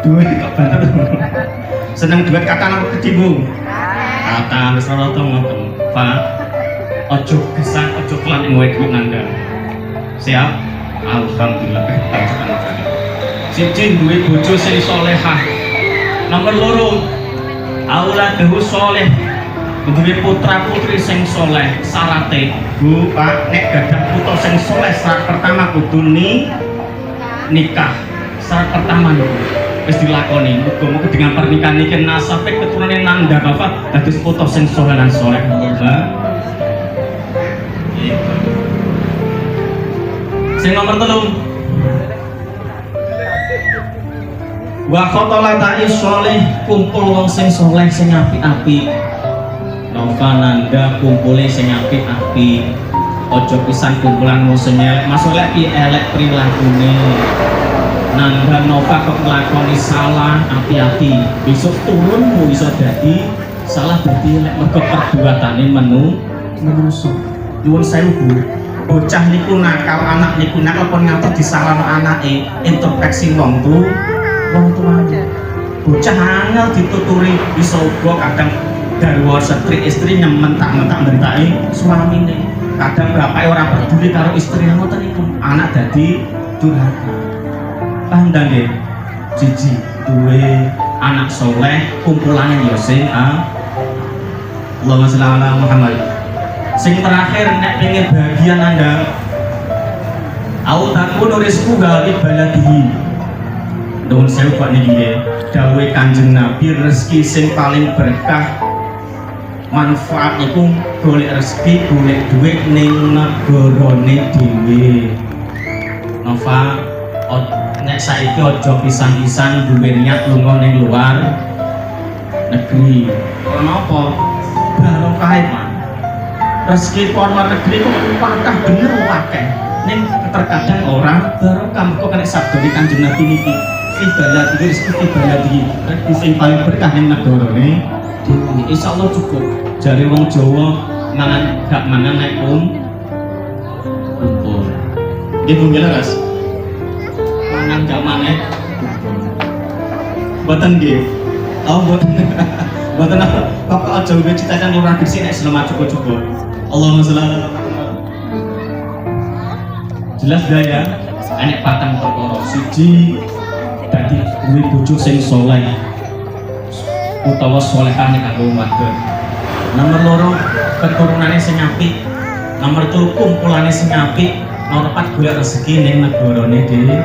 Duit kok banter. Seneng duit kata nang ketimu. Kata wis ora tau ngoten. Pak, ojo gesang, ojo kelan ing duit nanda. Siap? Alhamdulillah tekan. Siji duwe bojo sing salehah. Nomor loro, auladuhu saleh. Duwe putra putri sing saleh. Syarate, Bu, Pak, nek gadah putra sing saleh syarat pertama kudu nikah. Syarat pertama niku wis dilakoni. Muga-muga dengan pernikahan iki nasabe keturunan nanda Bapak dados putra sing saleh lan saleh. Sing nomor 3, wa khotolata'is sholih, kumpul wong sing soleh sing apik-apik. Nova nanda kumpule sing apik-apik, ojo pisan kumpulan wong sing elek. Masalah pi elek prilakune. Nanda Nova kok nglakoni salah, hati-hati besok turunmu iso dadi salah, dadi elek mergo perbuatane menungso. Nyuwun sewu Bu, bocah niku nakal, anak niku nakal pun nganti disalahno anake, introspeksi wong tuane. Bocah angel dituturi iso uga kadang garwa istri nyemen tak mentaki suamine. Kadang bapake ora peduli karo istri ngoten niku, anak dadi durhaka. Paham ta nggih? Siji duwe anak soleh, kumpulane ya sing Allahumma sholli ala Muhammad. Sing terakhir nek pengen bahagia Anda, au takunu rizqu ghali baladihi. Nuwun sewu Pak niki nggih, dawuhe Kanjeng Nabi, rezeki sing paling berkah manfaat iku golek rezeki, golek duit ning negarane dhewe. Nova, nek saiki aja pisan-pisan duwe niat lunga ning luar negeri. Kenapa? Barokah Pak. Rezeki luar negeri kok pakah bener akeh. Ning terkadang orang barokah kok kena sabdane Kanjeng Nabi niki. Ibadah iki rezeki baladi, rezeki sing paling berkah ning negarane dhewe. Insyaallah cukup. Jare wong Jawa mangan gak mangan nek kumpul. Nggih Bu Laras. Mangan gak mangan kumpul. Mboten nggih. Oh mboten. Mboten apa? Bapak aja uga citakan luar negeri nek selama cukup-cukup. Allahumma sholli ala Muhammad. Jelas gak ya? Enek patang perkara. Siji dadi duwe bojo sing saleh utawa salehane kanggo warga. Nomor 2 keturunane sing apik. Nomor 3 kumpulane sing apik. Nomor 4 golek rezeki ning negarane dhewe.